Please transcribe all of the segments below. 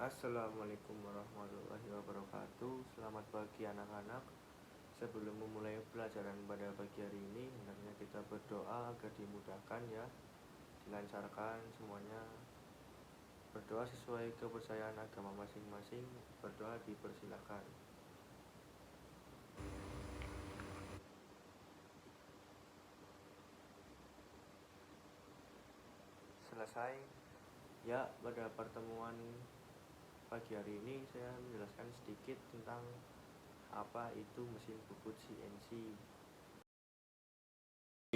Assalamualaikum warahmatullahi wabarakatuh. Selamat pagi anak-anak. Sebelum memulai pelajaran pada pagi hari ini, hendaknya kita berdoa agar dimudahkan ya, dilancarkan semuanya. Berdoa sesuai kepercayaan agama masing-masing. Berdoa dipersilakan. Selesai. Ya, pada pertemuan pagi hari ini saya menjelaskan sedikit tentang apa itu mesin bubut CNC.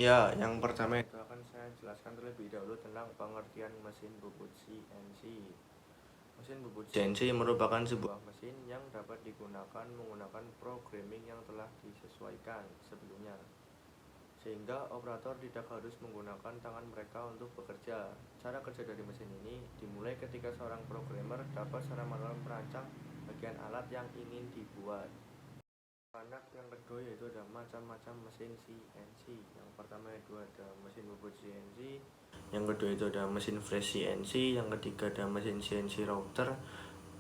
Ya, yang pertama itu akan saya jelaskan terlebih dahulu tentang pengertian mesin bubut CNC. Mesin bubut CNC merupakan sebuah mesin yang dapat digunakan menggunakan programming yang telah disesuaikan sebelumnya, sehingga operator tidak harus menggunakan tangan mereka untuk bekerja. Cara kerja dari mesin ini dimulai ketika seorang programmer dapat secara manual merancang bagian alat yang ingin dibuat. Anak yang kedua yaitu ada macam-macam mesin CNC. Yang pertama itu ada mesin bubut CNC, yang kedua itu ada mesin fresh CNC, yang ketiga ada mesin CNC router,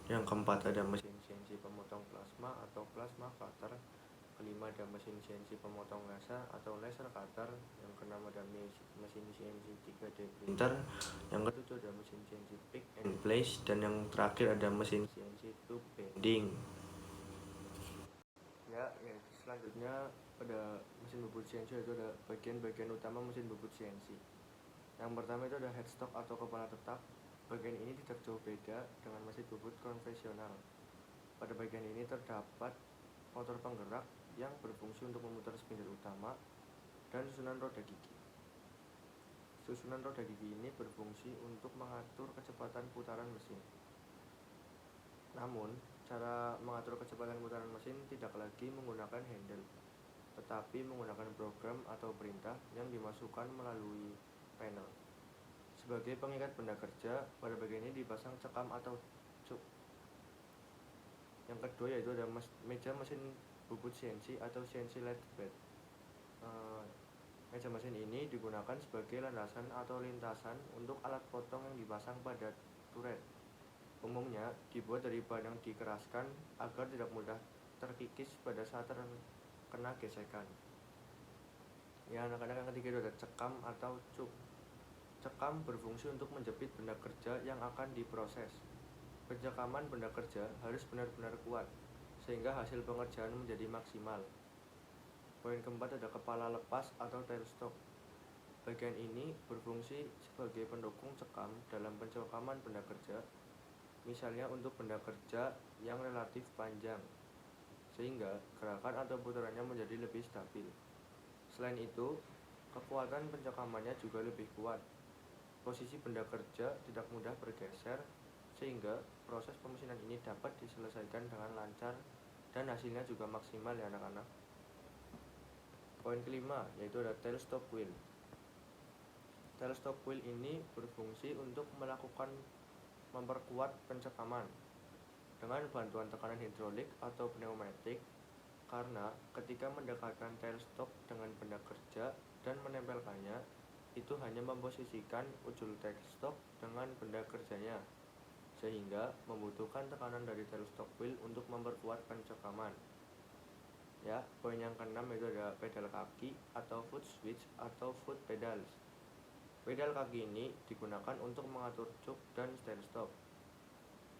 yang keempat ada mesin CNC pemotong plasma atau plasma cutter, kelima ada mesin CNC pemotong laser atau laser cutter, yang keenam ada mesin CNC 3D printer, yang ketujuh ada mesin CNC pick and place, dan yang terakhir ada mesin CNC tube bending. Ya, selanjutnya pada mesin bubut CNC itu ada bagian-bagian utama mesin bubut CNC. Yang pertama itu ada headstock atau kepala tetap. Bagian ini tidak jauh beda dengan mesin bubut konvensional. Pada bagian ini terdapat motor penggerak yang berfungsi untuk memutar spindle utama dan susunan roda gigi. Susunan roda gigi ini berfungsi untuk mengatur kecepatan putaran mesin. Namun, cara mengatur kecepatan putaran mesin tidak lagi menggunakan handle, tetapi menggunakan program atau perintah yang dimasukkan melalui panel. Sebagai pengikat benda kerja, pada bagian ini dipasang cekam atau cuk. Yang kedua yaitu ada meja mesin bubut CNC atau CNC lathe bed. Meja mesin ini digunakan sebagai landasan atau lintasan untuk alat potong yang dipasang pada turret. Umumnya dibuat dari bahan yang dikeraskan agar tidak mudah terkikis pada saat terkena gesekan. Ya, anak-anak yang ketiga itu ada cekam atau cuk. Cekam berfungsi untuk menjepit benda kerja yang akan diproses. Pencekaman benda kerja harus benar-benar kuat, sehingga hasil pengerjaan menjadi maksimal. Poin keempat ada kepala lepas atau tailstock. Bagian ini berfungsi sebagai pendukung cekam dalam pencekaman benda kerja, misalnya untuk benda kerja yang relatif panjang, sehingga gerakan atau putarannya menjadi lebih stabil. Selain itu, kekuatan pencekamannya juga lebih kuat. Posisi benda kerja tidak mudah bergeser, sehingga proses pemesinan ini dapat diselesaikan dengan lancar dan hasilnya juga maksimal ya anak-anak. Poin kelima yaitu ada tailstock wheel. Tailstock wheel ini berfungsi untuk memperkuat pencekaman dengan bantuan tekanan hidrolik atau pneumatik, karena ketika mendekatkan tailstock dengan benda kerja dan menempelkannya, itu hanya memposisikan ujung tailstock dengan benda kerjanya, sehingga membutuhkan tekanan dari tailstock wheel untuk memperkuat pencekaman. Ya, poin yang keenam itu ada pedal kaki atau foot switch atau foot pedals. Pedal kaki ini digunakan untuk mengatur cuk dan stand stop.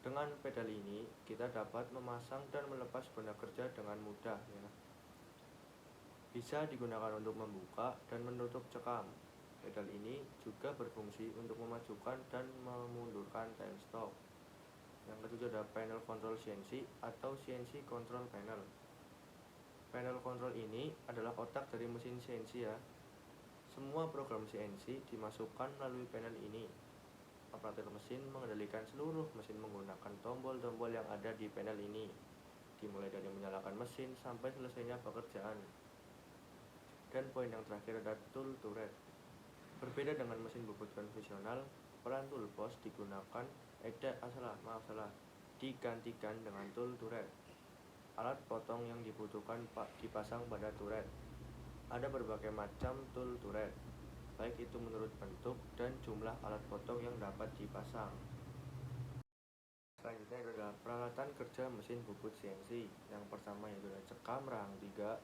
Dengan pedal ini, kita dapat memasang dan melepas benda kerja dengan mudah ya. Bisa digunakan untuk membuka dan menutup cekam. Pedal ini juga berfungsi untuk memajukan dan memundurkan tailstock. Yang ketujuh ada panel control CNC atau CNC control panel. Panel control ini adalah otak dari mesin CNC ya. Semua program CNC dimasukkan melalui panel ini. Operator mesin mengendalikan seluruh mesin menggunakan tombol-tombol yang ada di panel ini, dimulai dari menyalakan mesin sampai selesainya pekerjaan. Dan poin yang terakhir ada tool turret. Berbeda dengan mesin bubut konvensional, peran tool post digantikan dengan tool turret. Alat potong yang dibutuhkan dipasang pada turret. Ada berbagai macam tool turret, baik itu menurut bentuk dan jumlah alat potong yang dapat dipasang. Selanjutnya adalah peralatan kerja mesin bubut CNC. Yang pertama yaitu ada cekam rahang 3,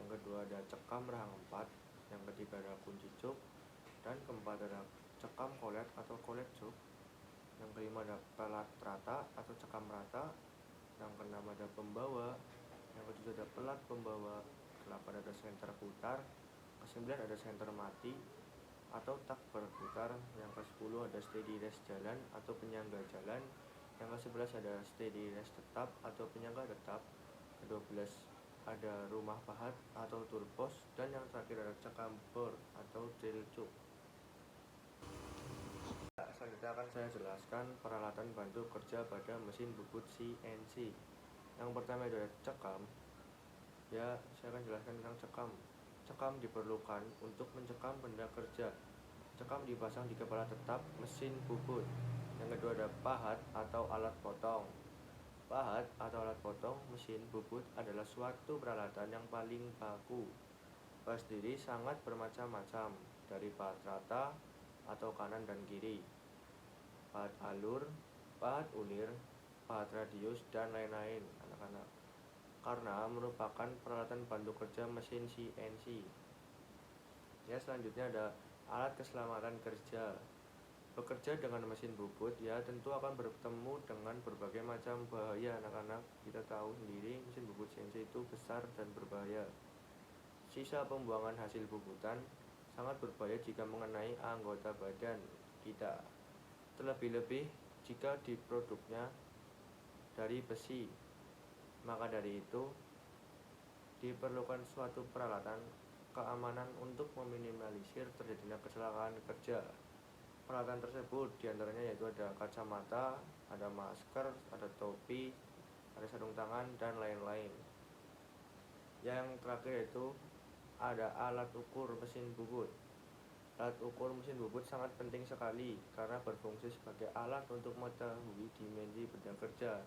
yang kedua ada cekam rahang 4, yang ketiga ada kunci cuk, dan keempat ada cekam kolet atau kolet cuk. Yang kelima ada pelat rata atau cekam rata. Yang keenam ada pembawa. Yang ketujuh ada pelat pembawa. Ke-8 ada senter putar. Ke-9 ada senter mati atau tak berputar. Yang ke-10 ada steady rest jalan atau penyangga jalan. Yang ke-11 ada steady rest tetap atau penyangga tetap. Ke-12 ada rumah pahat atau toolbox. Dan yang terakhir ada cekam bor atau drill cuk. Selanjutnya akan saya jelaskan peralatan bantu kerja pada mesin bubut CNC. Yang pertama adalah cekam. Ya, saya akan jelaskan tentang cekam. Cekam diperlukan untuk mencekam benda kerja. Cekam dipasang di kepala tetap mesin bubut. Yang kedua ada pahat atau alat potong. Pahat atau alat potong mesin bubut adalah suatu peralatan yang paling baku. Pahat sendiri sangat bermacam-macam, dari pahat rata atau kanan dan kiri, pahat alur, pahat ulir, pahat radius, dan lain-lain, anak-anak, karena merupakan peralatan bantu kerja mesin CNC. Ya, selanjutnya ada alat keselamatan kerja. Bekerja dengan mesin bubut ya tentu akan bertemu dengan berbagai macam bahaya, anak-anak. Kita tahu sendiri mesin bubut CNC itu besar dan berbahaya. Sisa pembuangan hasil bubutan sangat berbahaya jika mengenai anggota badan kita, terlebih-lebih jika diproduknya dari besi. Maka dari itu diperlukan suatu peralatan keamanan untuk meminimalisir terjadinya kecelakaan kerja. Peralatan tersebut diantaranya yaitu ada kacamata, ada masker, ada topi, ada sarung tangan, dan lain-lain. Yang terakhir yaitu ada alat ukur mesin bubut. Alat ukur mesin bubut sangat penting sekali karena berfungsi sebagai alat untuk mengetahui dimensi benda kerja.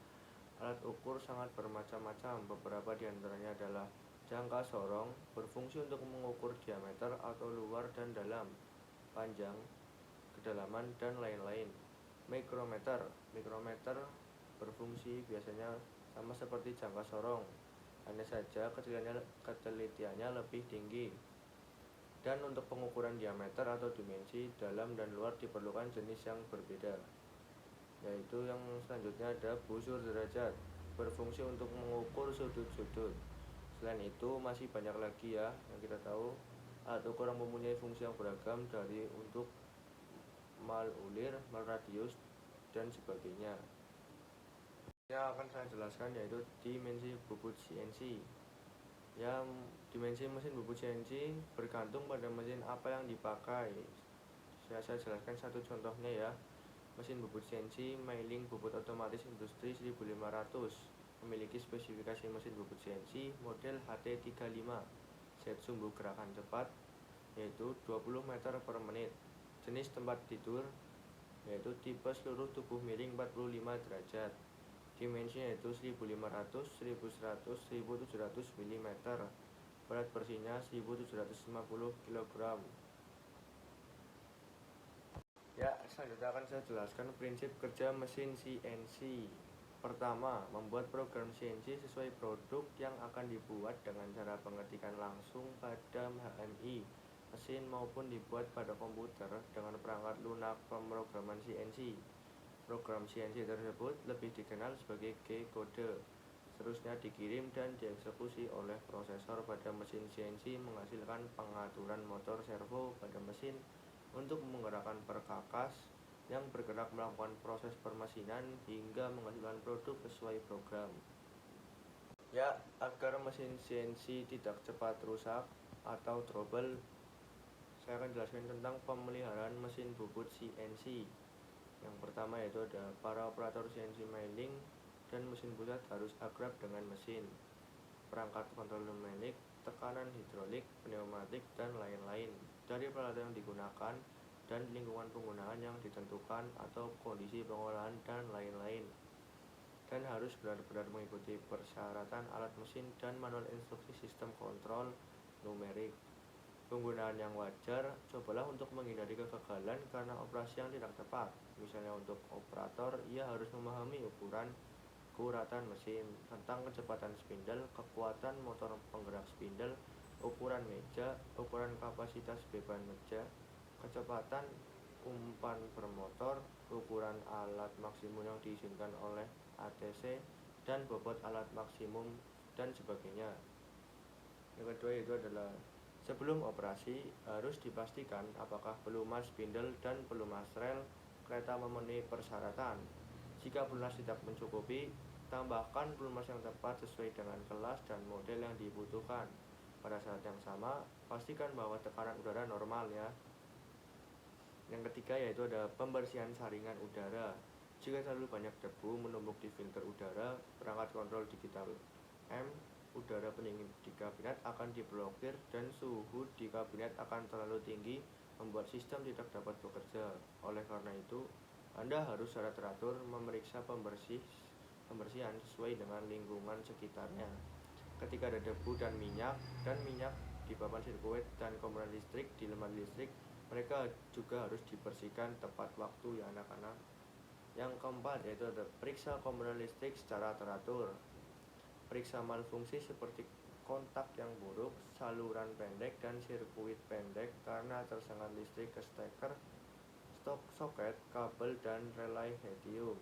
Alat ukur sangat bermacam-macam, beberapa diantaranya adalah jangka sorong, berfungsi untuk mengukur diameter atau luar dan dalam, panjang, kedalaman, dan lain-lain. Mikrometer berfungsi biasanya sama seperti jangka sorong, hanya saja ketelitiannya lebih tinggi. Dan untuk pengukuran diameter atau dimensi dalam dan luar diperlukan jenis yang berbeda, yaitu yang selanjutnya ada busur derajat, berfungsi untuk mengukur sudut-sudut. Selain itu masih banyak lagi ya yang kita tahu. Alat ukur yang mempunyai fungsi yang beragam, dari untuk mal ulir, mal radius, dan sebagainya. Yang akan saya jelaskan yaitu dimensi bubut CNC. Yang dimensi mesin bubut CNC bergantung pada mesin apa yang dipakai. Saya jelaskan satu contohnya ya. Mesin bubut CNC milling bubut otomatis industri 1500 memiliki spesifikasi mesin bubut CNC model HT35, set sumbu gerakan cepat yaitu 20 meter per menit. Jenis tempat tidur yaitu tipe seluruh tubuh miring 45 derajat. Dimensinya yaitu 1500, 1100, 1700 mm. Berat bersihnya 1750 kg. Ya, selanjutnya akan saya jelaskan prinsip kerja mesin CNC. Pertama, membuat program CNC sesuai produk yang akan dibuat dengan cara pengetikan langsung pada HMI mesin maupun dibuat pada komputer dengan perangkat lunak pemrograman CNC. Program CNC tersebut lebih dikenal sebagai G-kode. Seterusnya dikirim dan dieksekusi oleh prosesor pada mesin CNC menghasilkan pengaturan motor servo pada mesin untuk menggerakkan perkakas yang bergerak melakukan proses permesinan hingga menghasilkan produk sesuai program. Ya, agar mesin CNC tidak cepat rusak atau trouble, saya akan jelaskan tentang pemeliharaan mesin bubut CNC. Yang pertama yaitu ada para operator CNC milling dan mesin pusat harus akrab dengan mesin, perangkat kontrol pneumatik, tekanan hidrolik, pneumatik, dan lain-lain. Dari peralatan yang digunakan dan lingkungan penggunaan yang ditentukan atau kondisi pengolahan dan lain-lain. Dan harus benar-benar mengikuti persyaratan alat mesin dan manual instruksi sistem kontrol numerik. Penggunaan yang wajar, cobalah untuk menghindari kegagalan karena operasi yang tidak tepat. Misalnya untuk operator, ia harus memahami ukuran debu, rataan mesin, tentang kecepatan spindle, kekuatan motor penggerak spindle, ukuran meja, ukuran kapasitas beban meja, kecepatan umpan bermotor, ukuran alat maksimum yang diizinkan oleh ATC, dan bobot alat maksimum, dan sebagainya. Yang kedua itu adalah sebelum operasi harus dipastikan apakah pelumas spindle dan pelumas rel kereta memenuhi persyaratan. Jika pelumas tidak mencukupi, tambahkan pelumas yang tepat sesuai dengan kelas dan model yang dibutuhkan. Pada saat yang sama, pastikan bahwa tekanan udara normal ya. Yang ketiga yaitu ada pembersihan saringan udara. Jika terlalu banyak debu menumpuk di filter udara, perangkat kontrol digital udara pendingin di kabinet akan diblokir dan suhu di kabinet akan terlalu tinggi membuat sistem tidak dapat bekerja. Oleh karena itu, Anda harus secara teratur memeriksa pembersihan sesuai dengan lingkungan sekitarnya. Ketika ada debu dan minyak di papan sirkuit dan komponen listrik di lemari listrik, mereka juga harus dibersihkan tepat waktu ya anak-anak. Yang keempat yaitu ada periksa komponen listrik secara teratur. Periksa malfungsi seperti kontak yang buruk, saluran pendek, dan sirkuit pendek karena tersengat listrik ke steker, soket, kabel, dan relay helium.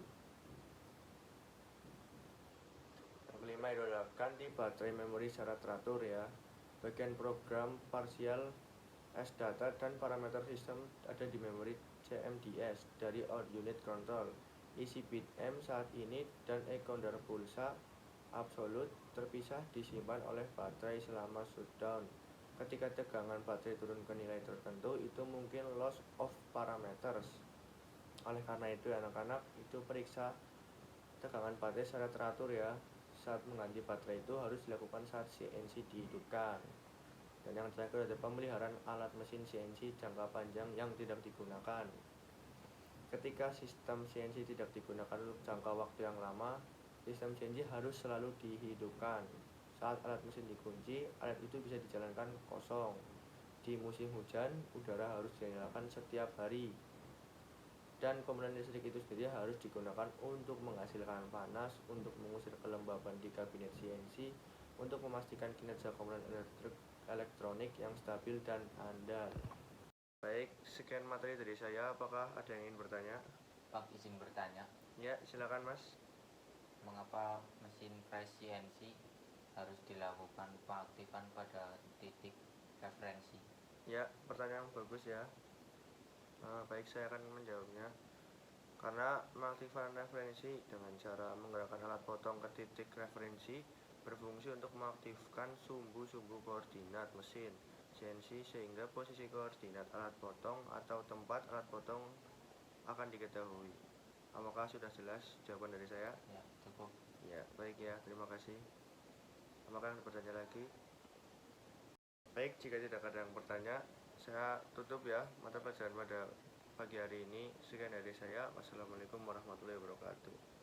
Yang kelima itu adalah ganti baterai memori secara teratur ya. Bagian program parsial S-data dan parameter sistem ada di memori CMDS dari out unit control. Isi bit M saat ini dan ekonder pulsa absolut terpisah disimpan oleh baterai selama shutdown. Ketika tegangan baterai turun ke nilai tertentu, itu mungkin loss of parameters. Oleh karena itu anak-anak, itu periksa tegangan baterai secara teratur ya. Saat mengganti baterai itu harus dilakukan saat CNC dihidupkan. Dan yang terakhir ada pemeliharaan alat mesin CNC jangka panjang yang tidak digunakan. Ketika sistem CNC tidak digunakan untuk jangka waktu yang lama, sistem CNC harus selalu dihidupkan. Saat alat mesin dikunci, alat itu bisa dijalankan kosong. Di musim hujan, udara harus dinyalakan setiap hari. Dan komponen listrik itu sendiri harus digunakan untuk menghasilkan panas, untuk mengusir kelembaban di kabinet CNC, untuk memastikan kinerja komponen elektronik yang stabil dan andal. Baik, sekian materi dari saya. Apakah ada yang ingin bertanya? Pak, izin bertanya. Ya, silakan Mas. Mengapa mesin press CNC harus dilakukan pengaktifan pada titik referensi? Ya, pertanyaan bagus ya. Baik, saya akan menjawabnya. Karena mengaktifkan referensi dengan cara menggerakkan alat potong ke titik referensi berfungsi untuk mengaktifkan sumbu-sumbu koordinat mesin CNC sehingga posisi koordinat alat potong atau tempat alat potong akan diketahui. Apakah sudah jelas jawaban dari saya? Ya, cukup. Ya, baik ya, terima kasih. Apakah ada bertanya lagi? Baik, jika tidak ada yang bertanya, saya tutup ya mata pelajaran pada pagi hari ini. Sekian dari saya. Wassalamualaikum warahmatullahi wabarakatuh.